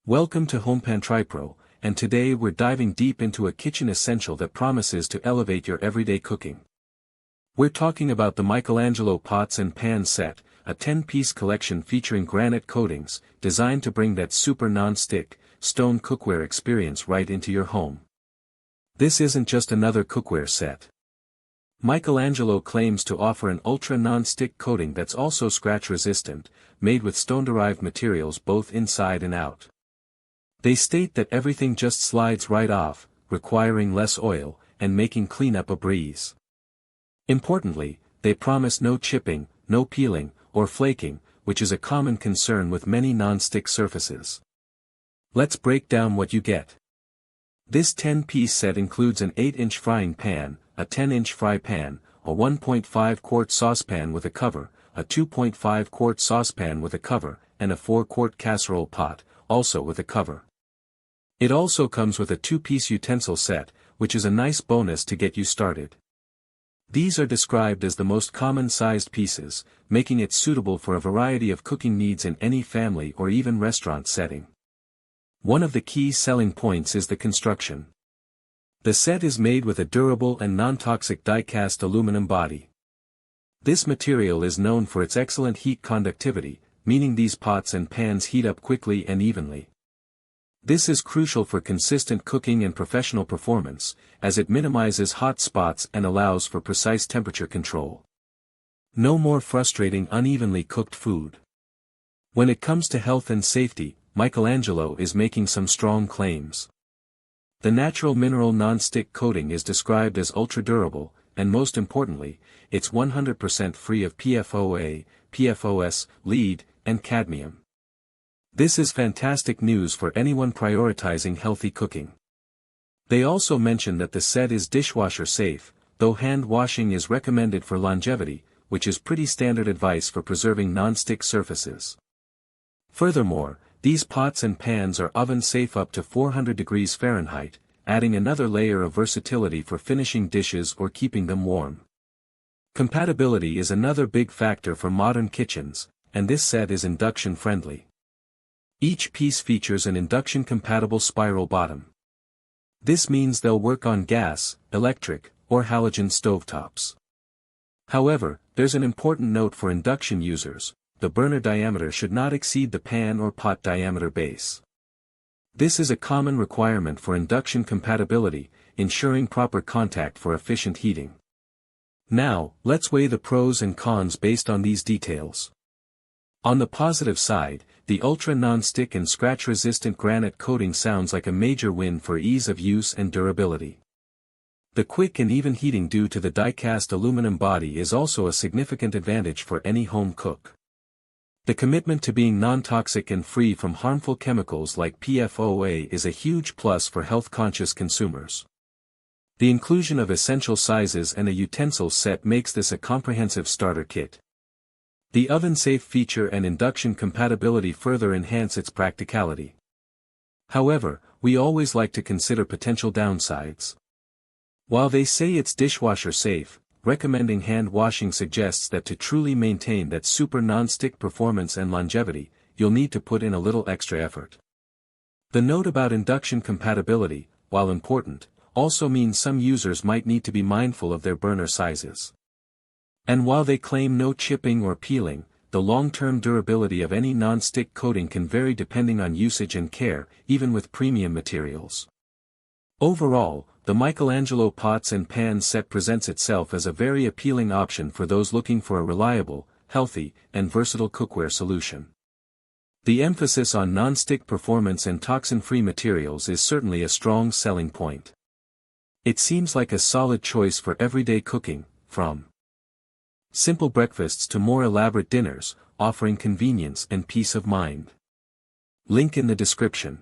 Welcome to HomePantry, and today we're diving deep into a kitchen essential that promises to elevate your everyday cooking. We're talking about the Michelangelo Pots and Pans Set, a 10-piece collection featuring granite coatings, designed to bring that super non-stick, stone cookware experience right into your home. This isn't just another cookware set. Michelangelo claims to offer an ultra non-stick coating that's also scratch-resistant, made with stone-derived materials both inside and out. They state that everything just slides right off, requiring less oil, and making cleanup a breeze. Importantly, they promise no chipping, no peeling, or flaking, which is a common concern with many non-stick surfaces. Let's break down what you get. This 10-piece set includes an 8-inch frying pan, a 10-inch fry pan, a 1.5-quart saucepan with a cover, a 2.5-quart saucepan with a cover, and a 4-quart casserole pot, also with a cover. It also comes with a 2-piece utensil set, which is a nice bonus to get you started. These are described as the most common-sized pieces, making it suitable for a variety of cooking needs in any family or even restaurant setting. One of the key selling points is the construction. The set is made with a durable and non-toxic die-cast aluminum body. This material is known for its excellent heat conductivity, meaning these pots and pans heat up quickly and evenly. This is crucial for consistent cooking and professional performance, as it minimizes hot spots and allows for precise temperature control. No more frustrating unevenly cooked food. When it comes to health and safety, Michelangelo is making some strong claims. The natural mineral non-stick coating is described as ultra-durable, and most importantly, it's 100% free of PFOA, PFOS, lead, and cadmium. This is fantastic news for anyone prioritizing healthy cooking. They also mention that the set is dishwasher safe, though hand washing is recommended for longevity, which is pretty standard advice for preserving non-stick surfaces. Furthermore, these pots and pans are oven safe up to 400 degrees Fahrenheit, adding another layer of versatility for finishing dishes or keeping them warm. Compatibility is another big factor for modern kitchens, and this set is induction friendly. Each piece features an induction-compatible spiral bottom. This means they'll work on gas, electric, or halogen stovetops. However, there's an important note for induction users: the burner diameter should not exceed the pan or pot diameter base. This is a common requirement for induction compatibility, ensuring proper contact for efficient heating. Now, let's weigh the pros and cons based on these details. On the positive side, the ultra non-stick and scratch-resistant granite coating sounds like a major win for ease of use and durability. The quick and even heating due to the die-cast aluminum body is also a significant advantage for any home cook. The commitment to being non-toxic and free from harmful chemicals like PFOA is a huge plus for health-conscious consumers. The inclusion of essential sizes and a utensil set makes this a comprehensive starter kit. The oven-safe feature and induction compatibility further enhance its practicality. However, we always like to consider potential downsides. While they say it's dishwasher safe, recommending hand washing suggests that to truly maintain that super non-stick performance and longevity, you'll need to put in a little extra effort. The note about induction compatibility, while important, also means some users might need to be mindful of their burner sizes. And while they claim no chipping or peeling, the long-term durability of any non-stick coating can vary depending on usage and care, even with premium materials. Overall, the Michelangelo Pots and Pans set presents itself as a very appealing option for those looking for a reliable, healthy, and versatile cookware solution. The emphasis on non-stick performance and toxin-free materials is certainly a strong selling point. It seems like a solid choice for everyday cooking, from simple breakfasts to more elaborate dinners, offering convenience and peace of mind. Link in the description.